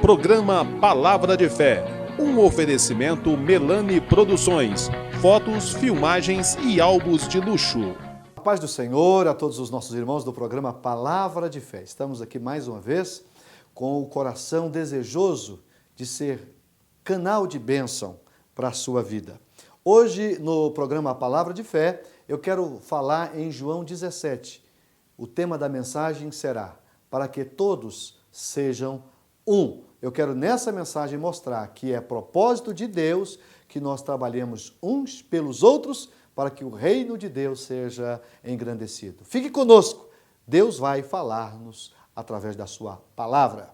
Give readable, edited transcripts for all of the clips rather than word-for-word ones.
Programa Palavra de Fé, um oferecimento Melani Produções, fotos, filmagens e álbuns de luxo. A paz do Senhor a todos os nossos irmãos do programa Palavra de Fé. Estamos aqui mais uma vez com o coração desejoso de ser canal de bênção para a sua vida. Hoje, no programa Palavra de Fé, eu quero falar em João 17. O tema da mensagem será: para que todos sejam um. Eu quero nessa mensagem mostrar que é propósito de Deus que nós trabalhemos uns pelos outros para que o reino de Deus seja engrandecido. Fique conosco, Deus vai falar-nos através da sua palavra.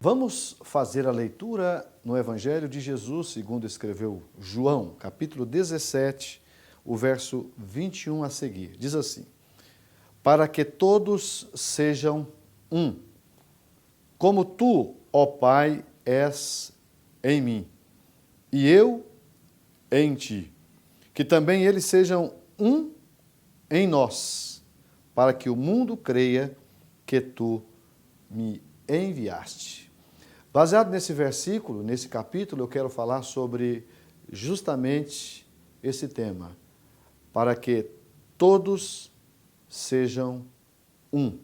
Vamos fazer a leitura no Evangelho de Jesus, segundo escreveu João, capítulo 17, o verso 21 a seguir. Diz assim: para que todos sejam um, como tu, ó Pai, és em mim, e eu em ti, que também eles sejam um em nós, para que o mundo creia que tu me enviaste. Baseado nesse versículo, nesse capítulo, eu quero falar sobre justamente esse tema, para que todos sejam um.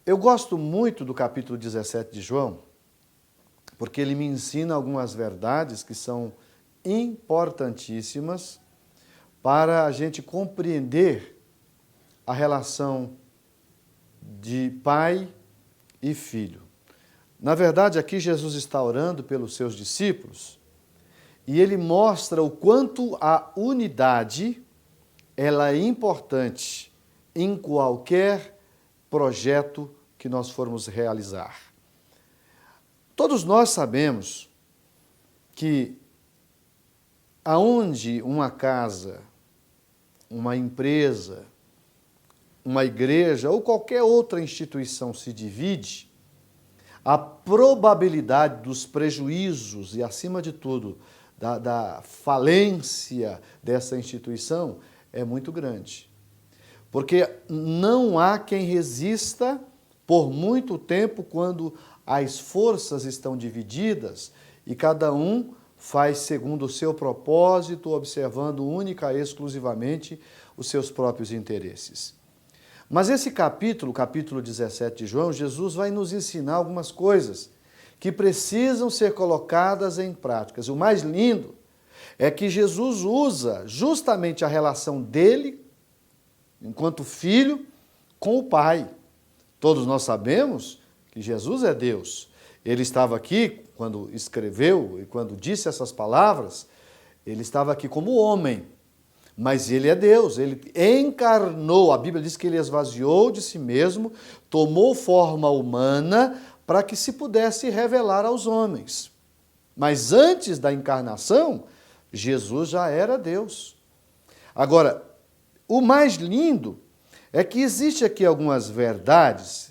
Eu gosto muito do capítulo 17 de João, porque ele me ensina algumas verdades que são importantíssimas para a gente compreender a relação de pai e filho. Na verdade, aqui Jesus está orando pelos seus discípulos e ele mostra o quanto a unidade ela é importante em qualquer projeto que nós formos realizar. Todos nós sabemos que aonde uma casa, uma empresa, uma igreja ou qualquer outra instituição se divide, a probabilidade dos prejuízos e, acima de tudo, da falência dessa instituição é muito grande. Porque não há quem resista por muito tempo quando as forças estão divididas e cada um faz segundo o seu propósito, observando única e exclusivamente os seus próprios interesses. Mas esse capítulo, capítulo 17 de João, Jesus vai nos ensinar algumas coisas que precisam ser colocadas em práticas. O mais lindo é que Jesus usa justamente a relação dele, enquanto filho, com o Pai. Todos nós sabemos que Jesus é Deus. Ele estava aqui, quando escreveu e quando disse essas palavras, ele estava aqui como homem. Mas ele é Deus, ele encarnou, a Bíblia diz que ele esvaziou de si mesmo, tomou forma humana para que se pudesse revelar aos homens. Mas antes da encarnação, Jesus já era Deus. Agora, o mais lindo é que existe aqui algumas verdades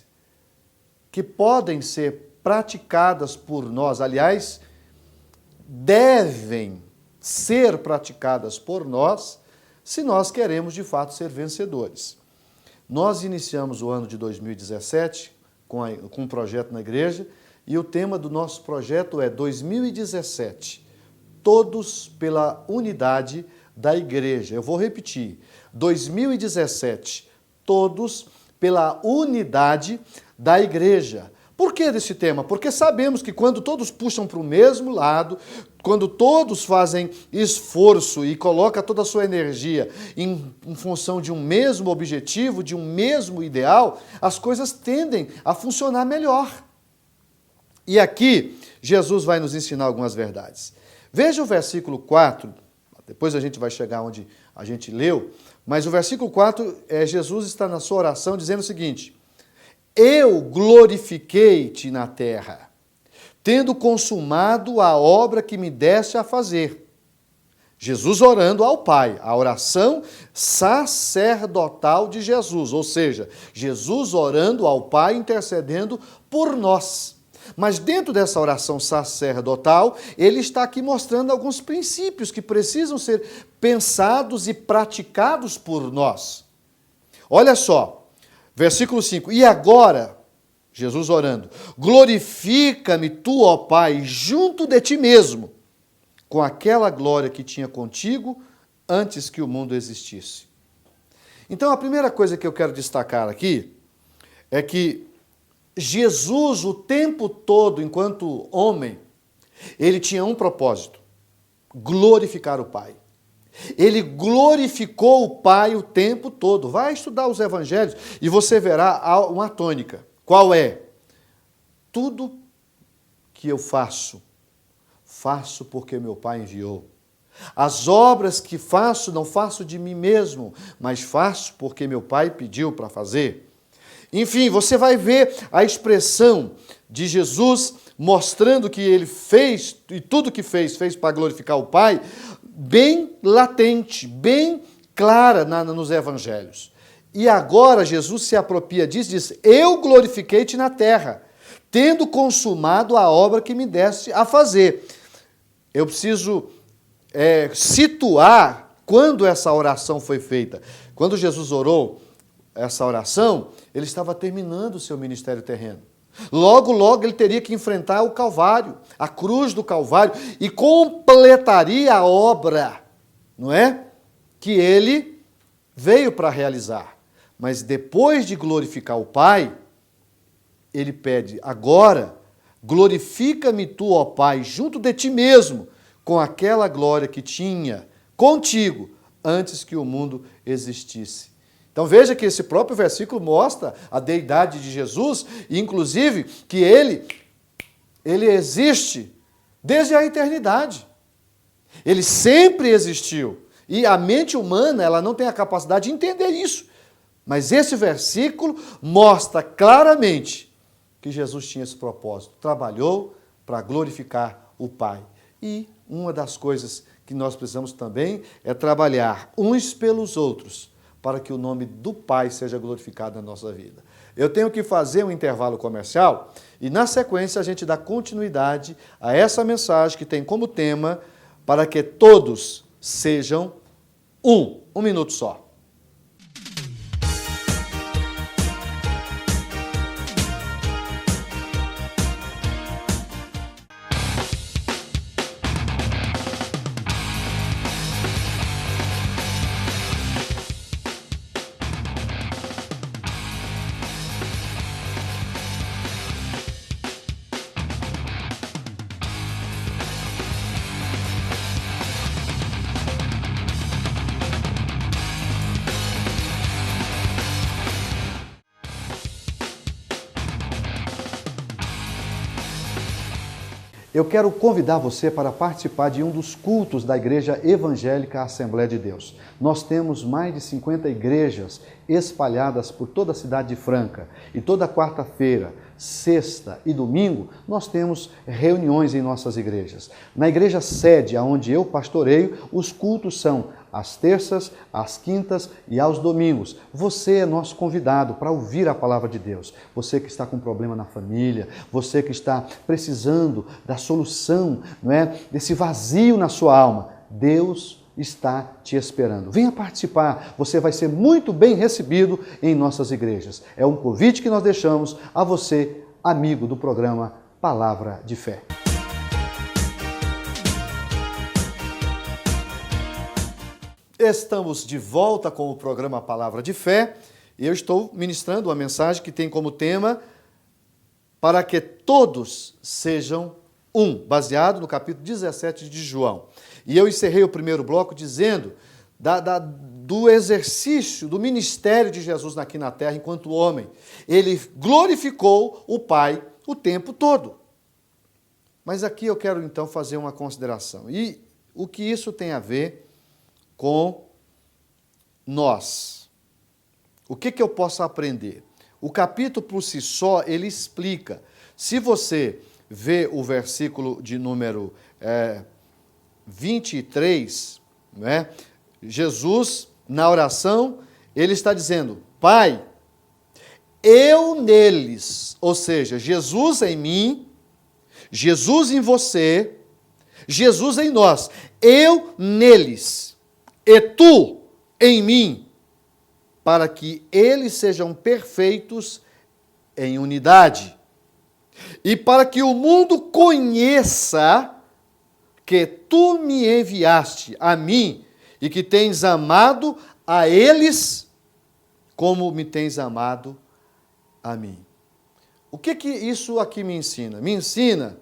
que podem ser praticadas por nós, aliás, devem ser praticadas por nós, se nós queremos, de fato, ser vencedores. Nós iniciamos o ano de 2017 com um projeto na igreja e o tema do nosso projeto é 2017, todos pela unidade da igreja. Eu vou repetir, 2017, todos pela unidade da igreja. Por que desse tema? Porque sabemos que quando todos puxam para o mesmo lado, quando todos fazem esforço e colocam toda a sua energia em função de um mesmo objetivo, de um mesmo ideal, as coisas tendem a funcionar melhor. E aqui, Jesus vai nos ensinar algumas verdades. Veja o versículo 4, Depois a gente vai chegar onde a gente leu. Mas o versículo 4, Jesus está na sua oração dizendo o seguinte: eu glorifiquei-te na terra, tendo consumado a obra que me deste a fazer. Jesus orando ao Pai, a oração sacerdotal de Jesus, ou seja, Jesus orando ao Pai, intercedendo por nós. Mas dentro dessa oração sacerdotal, ele está aqui mostrando alguns princípios que precisam ser pensados e praticados por nós. Olha só, versículo 5, e agora, Jesus orando, glorifica-me tu, ó Pai, junto de ti mesmo, com aquela glória que tinha contigo antes que o mundo existisse. Então, a primeira coisa que eu quero destacar aqui é que Jesus, o tempo todo, enquanto homem, ele tinha um propósito: glorificar o Pai. Ele glorificou o Pai o tempo todo. Vai estudar os evangelhos e você verá uma tônica. Qual é? Tudo que eu faço, faço porque meu Pai enviou. As obras que faço, não faço de mim mesmo, mas faço porque meu Pai pediu para fazer. Enfim, você vai ver a expressão de Jesus mostrando que ele fez, e tudo que fez para glorificar o Pai, bem latente, bem clara nos evangelhos. E agora Jesus se apropria disso e diz: eu glorifiquei-te na terra, tendo consumado a obra que me deste a fazer. Eu preciso situar quando essa oração foi feita. Quando Jesus orou essa oração, ele estava terminando o seu ministério terreno. Logo, logo ele teria que enfrentar o Calvário, a cruz do Calvário, e completaria a obra, não é? Que ele veio para realizar. Mas depois de glorificar o Pai, ele pede: agora, glorifica-me tu, ó Pai, junto de ti mesmo, com aquela glória que tinha contigo antes que o mundo existisse. Então veja que esse próprio versículo mostra a deidade de Jesus, e inclusive que ele existe desde a eternidade. Ele sempre existiu. E a mente humana, ela não tem a capacidade de entender isso. Mas esse versículo mostra claramente que Jesus tinha esse propósito. Trabalhou para glorificar o Pai. E uma das coisas que nós precisamos também é trabalhar uns pelos outros, para que o nome do Pai seja glorificado na nossa vida. Eu tenho que fazer um intervalo comercial e, na sequência, a gente dá continuidade a essa mensagem que tem como tema: para que todos sejam um. Um minuto só. Eu quero convidar você para participar de um dos cultos da Igreja Evangélica Assembleia de Deus. Nós temos mais de 50 igrejas espalhadas por toda a cidade de Franca. E toda quarta-feira, sexta e domingo, nós temos reuniões em nossas igrejas. Na igreja sede, onde eu pastoreio, os cultos são às terças, às quintas e aos domingos. Você é nosso convidado para ouvir a palavra de Deus. Você que está com problema na família, você que está precisando da solução, não é, desse vazio na sua alma, Deus está te esperando. Venha participar, você vai ser muito bem recebido em nossas igrejas. É um convite que nós deixamos a você, amigo do programa Palavra de Fé. Estamos de volta com o programa Palavra de Fé e eu estou ministrando uma mensagem que tem como tema para que todos sejam um, baseado no capítulo 17 de João. E eu encerrei o primeiro bloco dizendo do exercício, do ministério de Jesus aqui na terra enquanto homem. Ele glorificou o Pai o tempo todo. Mas aqui eu quero então fazer uma consideração. E o que isso tem a ver com nós. O que eu posso aprender? O capítulo por si só, ele explica. Se você vê o versículo de número 23, né? Jesus, na oração, ele está dizendo: Pai, eu neles, ou seja, Jesus em mim, Jesus em você, Jesus em nós, eu neles, e tu em mim, para que eles sejam perfeitos em unidade, e para que o mundo conheça que tu me enviaste a mim, e que tens amado a eles como me tens amado a mim. O que isso aqui me ensina? Me ensina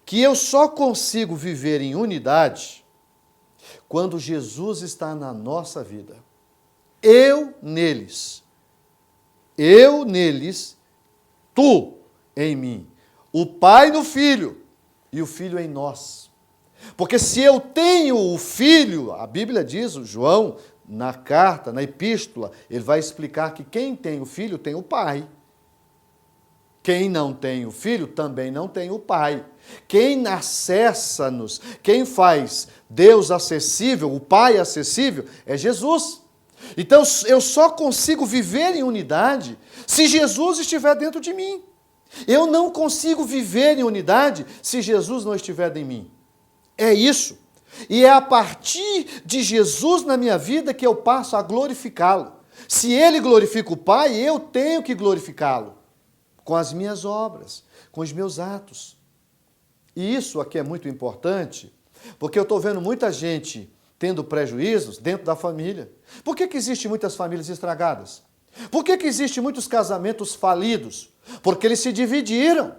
que eu só consigo viver em unidade quando Jesus está na nossa vida. Eu neles, tu em mim, o Pai no Filho e o Filho em nós. Porque se eu tenho o Filho, a Bíblia diz, o João, na carta, na epístola, ele vai explicar que quem tem o Filho tem o Pai. Quem não tem o Filho também não tem o Pai. Quem acessa-nos, quem faz Deus acessível, o Pai acessível, é Jesus. Então eu só consigo viver em unidade se Jesus estiver dentro de mim. Eu não consigo viver em unidade se Jesus não estiver em mim. É isso. E é a partir de Jesus na minha vida que eu passo a glorificá-lo. Se ele glorifica o Pai, eu tenho que glorificá-lo com as minhas obras, com os meus atos. E isso aqui é muito importante, porque eu estou vendo muita gente tendo prejuízos dentro da família. Por que existem muitas famílias estragadas? Por que existem muitos casamentos falidos? Porque eles se dividiram.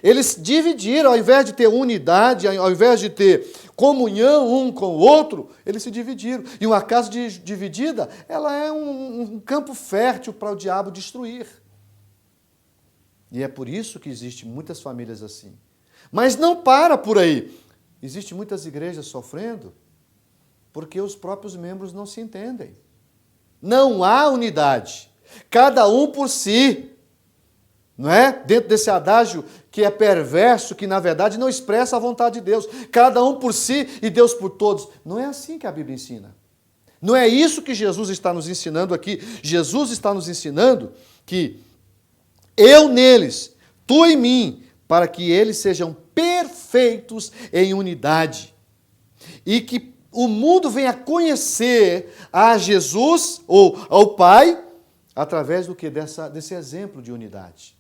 Eles dividiram, ao invés de ter unidade, ao invés de ter comunhão um com o outro, eles se dividiram. E uma casa dividida, ela é um campo fértil para o diabo destruir. E é por isso que existem muitas famílias assim. Mas não para por aí. Existem muitas igrejas sofrendo porque os próprios membros não se entendem. Não há unidade. Cada um por si. Não é? Dentro desse adágio que é perverso, que na verdade não expressa a vontade de Deus. Cada um por si e Deus por todos. Não é assim que a Bíblia ensina. Não é isso que Jesus está nos ensinando aqui. Jesus está nos ensinando que eu neles, tu em mim, para que eles sejam perfeitos em unidade. E que o mundo venha conhecer a Jesus, ou ao Pai, através do que? Desse exemplo de unidade.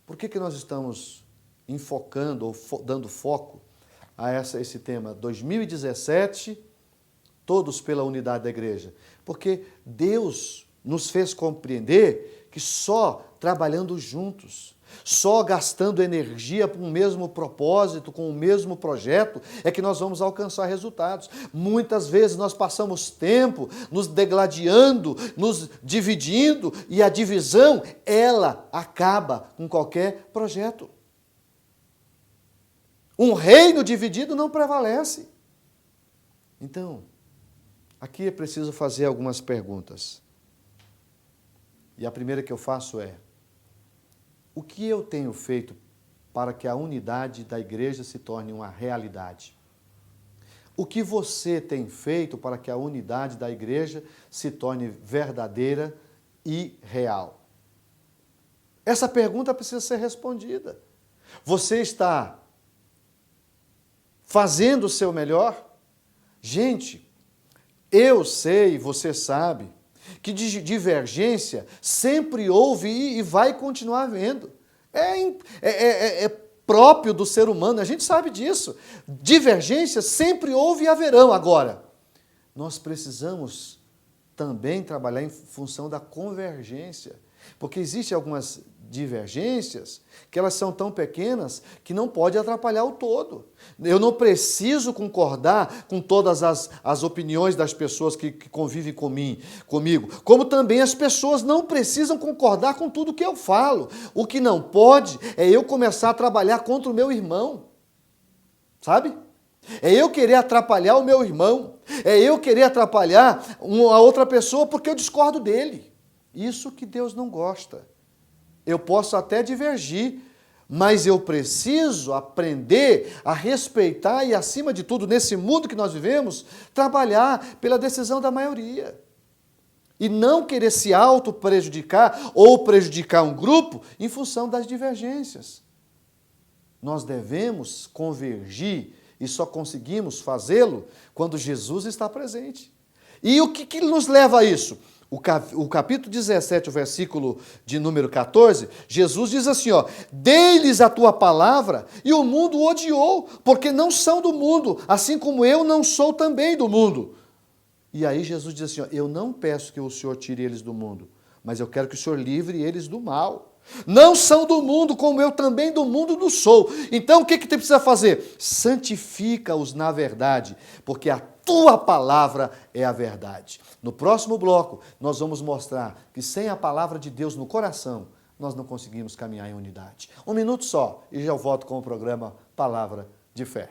Por que nós estamos enfocando ou dando foco a esse tema 2017, todos pela unidade da igreja? Porque Deus nos fez compreender que só trabalhando juntos, só gastando energia para um mesmo propósito, com o mesmo projeto, é que nós vamos alcançar resultados. Muitas vezes nós passamos tempo nos degladiando, nos dividindo, e a divisão, ela acaba com qualquer projeto. Um reino dividido não prevalece. Então, aqui é preciso fazer algumas perguntas. E a primeira que eu faço é: o que eu tenho feito para que a unidade da igreja se torne uma realidade? O que você tem feito para que a unidade da igreja se torne verdadeira e real? Essa pergunta precisa ser respondida. Você está fazendo o seu melhor? Gente, eu sei, você sabe, que divergência sempre houve e vai continuar havendo. É próprio do ser humano, a gente sabe disso. Divergências sempre houve e haverão. Agora, nós precisamos também trabalhar em função da convergência, porque existem algumas divergências que elas são tão pequenas que não pode atrapalhar o todo. Eu não preciso concordar com todas as opiniões das pessoas que convivem comigo, como também as pessoas não precisam concordar com tudo que eu falo. O que não pode é eu começar a trabalhar contra o meu irmão, sabe? É eu querer atrapalhar o meu irmão. É eu querer atrapalhar a outra pessoa porque eu discordo dele. Isso que Deus não gosta. Eu posso até divergir, mas eu preciso aprender a respeitar e, acima de tudo, nesse mundo que nós vivemos, trabalhar pela decisão da maioria. E não querer se auto-prejudicar ou prejudicar um grupo em função das divergências. Nós devemos convergir e só conseguimos fazê-lo quando Jesus está presente. E o que nos leva a isso? O capítulo 17, o versículo de número 14, Jesus diz assim, ó, dei-lhes a tua palavra e o mundo o odiou, porque não são do mundo, assim como eu não sou também do mundo. E aí Jesus diz assim, ó, eu não peço que o Senhor tire eles do mundo, mas eu quero que o Senhor livre eles do mal. Não são do mundo, como eu também do mundo não sou. Então o que tu precisa fazer? Santifica-os na verdade, porque a tua palavra é a verdade. No próximo bloco, nós vamos mostrar que sem a palavra de Deus no coração, nós não conseguimos caminhar em unidade. 1 minuto só e já volto com o programa Palavra de Fé.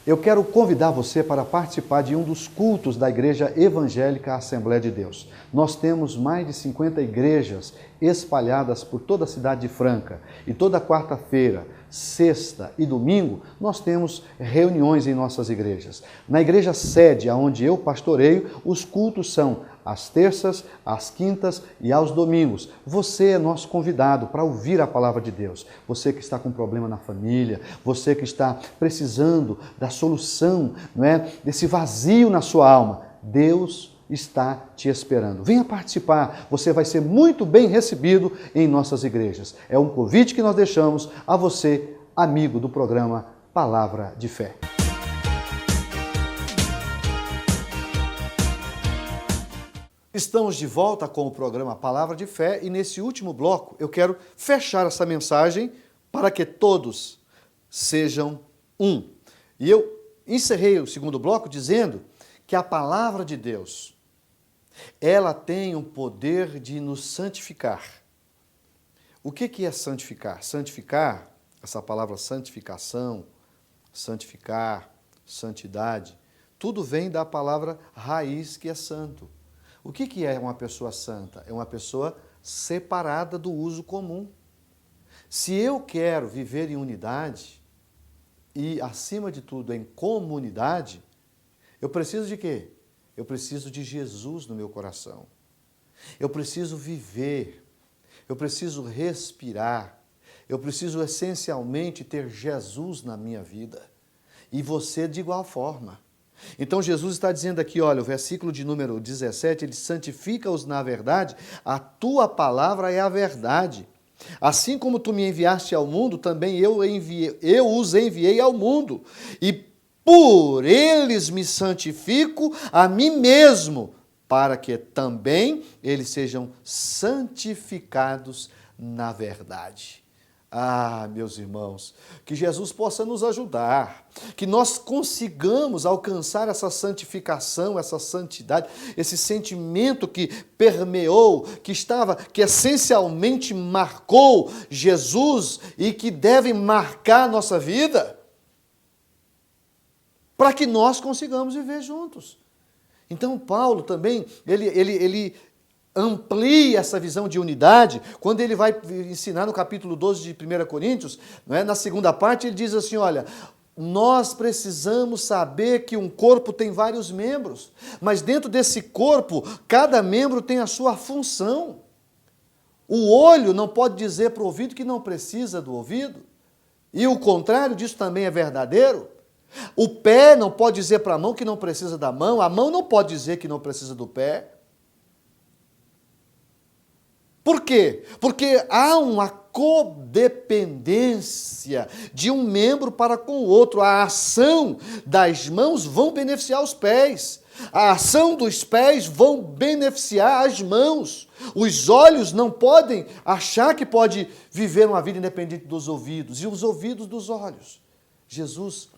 Eu quero convidar você para participar de um dos cultos da Igreja Evangélica Assembleia de Deus. Nós temos mais de 50 igrejas espalhadas por toda a cidade de Franca. E toda quarta-feira, sexta e domingo, nós temos reuniões em nossas igrejas. Na igreja sede, onde eu pastoreio, os cultos são às terças, às quintas e aos domingos. Você é nosso convidado para ouvir a palavra de Deus. Você que está com problema na família, você que está precisando da solução, não é, desse vazio na sua alma, Deus está te esperando. Venha participar, você vai ser muito bem recebido em nossas igrejas. É um convite que nós deixamos a você, amigo do programa Palavra de Fé. Estamos de volta com o programa Palavra de Fé e nesse último bloco eu quero fechar essa mensagem para que todos sejam um. E eu encerrei o segundo bloco dizendo que a palavra de Deus, ela tem o poder de nos santificar. O que é santificar? Santificar, essa palavra santificação, santificar, santidade, tudo vem da palavra raiz que é santo. O que é uma pessoa santa? É uma pessoa separada do uso comum. Se eu quero viver em unidade e, acima de tudo, em comunidade, eu preciso de quê? Eu preciso de Jesus no meu coração. Eu preciso viver, eu preciso respirar, eu preciso essencialmente ter Jesus na minha vida. E você de igual forma. Então Jesus está dizendo aqui, olha, o versículo de número 17, ele santifica-os na verdade, a tua palavra é a verdade. Assim como tu me enviaste ao mundo, também eu os enviei ao mundo. E por eles me santifico a mim mesmo, para que também eles sejam santificados na verdade. Ah, meus irmãos, que Jesus possa nos ajudar, que nós consigamos alcançar essa santificação, essa santidade, esse sentimento que permeou, que essencialmente marcou Jesus e que deve marcar a nossa vida, para que nós consigamos viver juntos. Então, Paulo também, ele amplia essa visão de unidade, quando ele vai ensinar no capítulo 12 de 1 Coríntios, não é? Na segunda parte ele diz assim, olha, nós precisamos saber que um corpo tem vários membros, mas dentro desse corpo, cada membro tem a sua função. O olho não pode dizer para o ouvido que não precisa do ouvido, e o contrário disso também é verdadeiro. O pé não pode dizer para a mão que não precisa da mão, a mão não pode dizer que não precisa do pé. Por quê? Porque há uma codependência de um membro para com o outro. A ação das mãos vão beneficiar os pés. A ação dos pés vão beneficiar as mãos. Os olhos não podem achar que pode viver uma vida independente dos ouvidos. E os ouvidos dos olhos. Jesus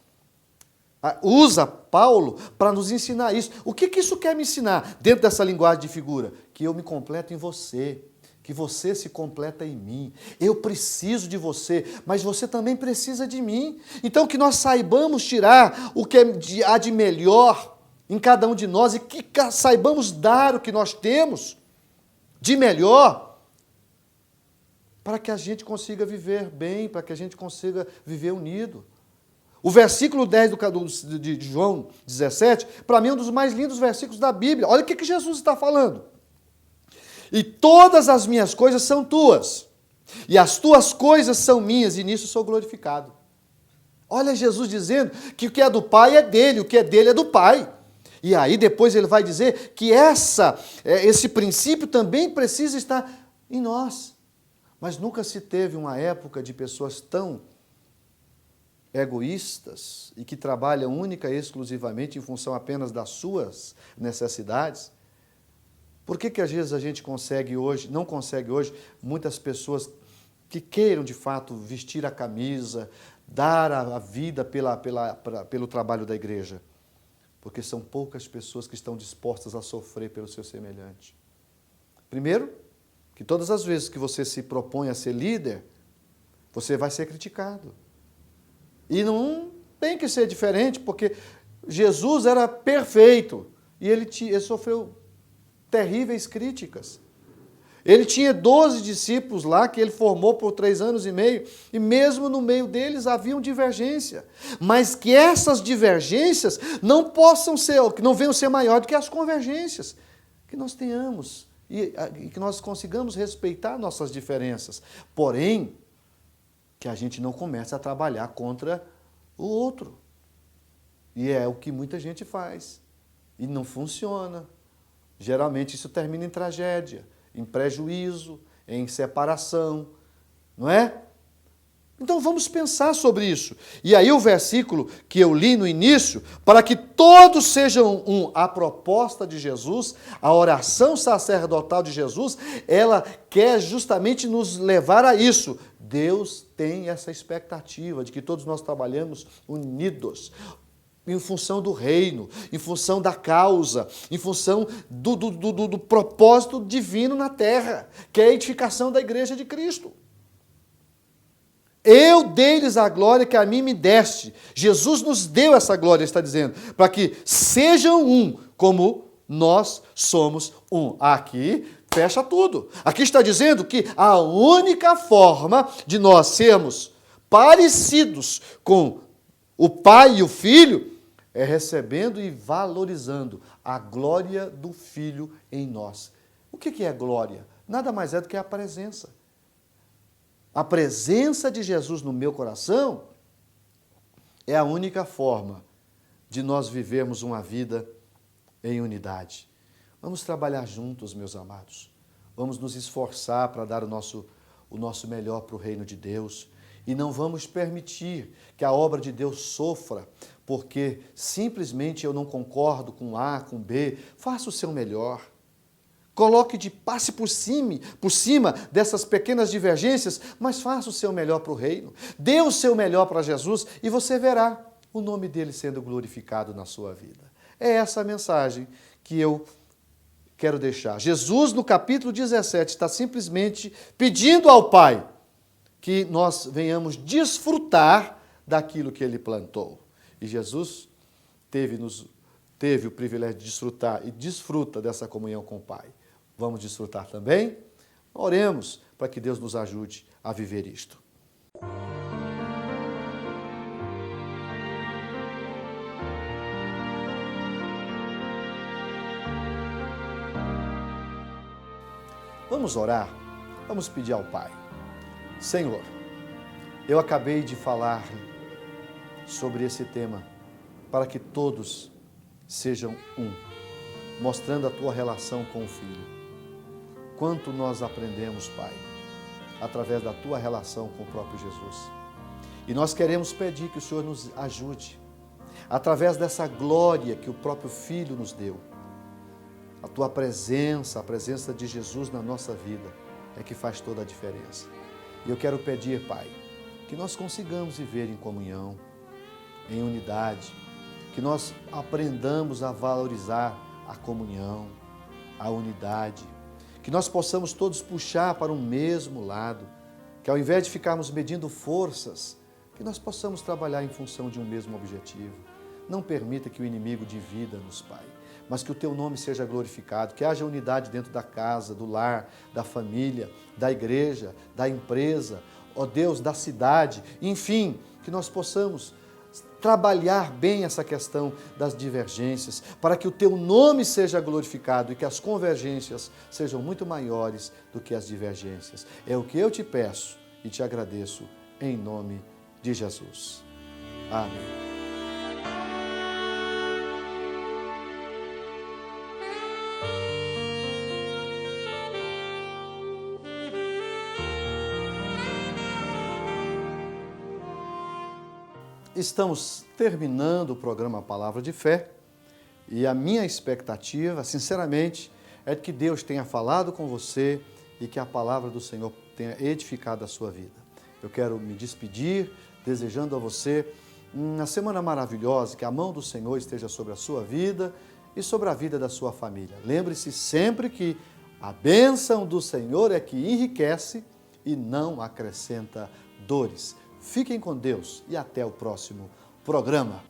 usa Paulo para nos ensinar isso. O que isso quer me ensinar dentro dessa linguagem de figura? Que eu me completo em você. Que você se completa em mim. Eu preciso de você, mas você também precisa de mim. Então que nós saibamos tirar o que há de melhor em cada um de nós e que saibamos dar o que nós temos de melhor para que a gente consiga viver bem, para que a gente consiga viver unido. O versículo 10 de João 17, para mim é um dos mais lindos versículos da Bíblia. Olha o que Jesus está falando. E todas as minhas coisas são tuas, e as tuas coisas são minhas, e nisso sou glorificado. Olha Jesus dizendo que o que é do Pai é dele, o que é dele é do Pai. E aí depois ele vai dizer que esse princípio também precisa estar em nós. Mas nunca se teve uma época de pessoas tão egoístas e que trabalham única e exclusivamente em função apenas das suas necessidades. Por que às vezes a gente não consegue hoje, muitas pessoas que queiram de fato vestir a camisa, dar a vida pelo trabalho da igreja? Porque são poucas pessoas que estão dispostas a sofrer pelo seu semelhante. Primeiro, que todas as vezes que você se propõe a ser líder, você vai ser criticado. E não tem que ser diferente, porque Jesus era perfeito e ele sofreu terríveis críticas. Ele tinha 12 discípulos lá, que ele formou por 3 anos e meio, e mesmo no meio deles haviam divergência. Mas que essas divergências não venham ser maior do que as convergências que nós tenhamos, e que nós consigamos respeitar nossas diferenças. Porém, que a gente não comece a trabalhar contra o outro. E é o que muita gente faz. E não funciona. Geralmente isso termina em tragédia, em prejuízo, em separação, não é? Então vamos pensar sobre isso. E aí o versículo que eu li no início, para que todos sejam um, a proposta de Jesus, a oração sacerdotal de Jesus, ela quer justamente nos levar a isso. Deus tem essa expectativa de que todos nós trabalhamos unidos, em função do reino, em função da causa, em função do propósito divino na terra, que é a edificação da igreja de Cristo. Eu dei-lhes a glória que a mim me deste. Jesus nos deu essa glória, está dizendo, para que sejam um, como nós somos um. Aqui fecha tudo. Aqui está dizendo que a única forma de nós sermos parecidos com o Pai e o Filho é recebendo e valorizando a glória do Filho em nós. O que é glória? Nada mais é do que a presença. A presença de Jesus no meu coração é a única forma de nós vivermos uma vida em unidade. Vamos trabalhar juntos, meus amados. Vamos nos esforçar para dar o nosso melhor para o reino de Deus. E não vamos permitir que a obra de Deus sofra, porque simplesmente eu não concordo com A, com B. Faça o seu melhor. Passe por cima dessas pequenas divergências, mas faça o seu melhor para o reino. Dê o seu melhor para Jesus e você verá o nome dele sendo glorificado na sua vida. É essa a mensagem que eu quero deixar. Jesus, no capítulo 17, está simplesmente pedindo ao Pai que nós venhamos desfrutar daquilo que ele plantou. E Jesus teve o privilégio de desfrutar e desfruta dessa comunhão com o Pai. Vamos desfrutar também? Oremos para que Deus nos ajude a viver isto. Vamos orar? Vamos pedir ao Pai. Senhor, eu acabei de falar sobre esse tema para que todos sejam um, mostrando a tua relação com o Filho. quanto nós aprendemos, Pai, através da Tua relação com o próprio Jesus. E nós queremos pedir que o Senhor nos ajude, através dessa glória que o próprio Filho nos deu. A Tua presença, a presença de Jesus na nossa vida é que faz toda a diferença. E eu quero pedir, Pai, que nós consigamos viver em comunhão, em unidade, que nós aprendamos a valorizar a comunhão, a unidade, que nós possamos todos puxar para um mesmo lado, que ao invés de ficarmos medindo forças, que nós possamos trabalhar em função de um mesmo objetivo. Não permita que o inimigo divida-nos, Pai, mas que o Teu nome seja glorificado, que haja unidade dentro da casa, do lar, da família, da igreja, da empresa, ó Deus, da cidade, enfim, que nós possamos trabalhar bem essa questão das divergências, para que o Teu nome seja glorificado e que as convergências sejam muito maiores do que as divergências. É o que eu te peço e te agradeço em nome de Jesus. Amém. Estamos terminando o programa Palavra de Fé e a minha expectativa, sinceramente, é que Deus tenha falado com você e que a palavra do Senhor tenha edificado a sua vida. Eu quero me despedir, desejando a você uma semana maravilhosa, que a mão do Senhor esteja sobre a sua vida e sobre a vida da sua família. Lembre-se sempre que a bênção do Senhor é que enriquece e não acrescenta dores. Fiquem com Deus e até o próximo programa.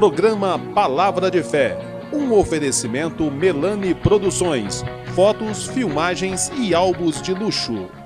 Programa Palavra de Fé, um oferecimento Melani Produções, fotos, filmagens e álbuns de luxo.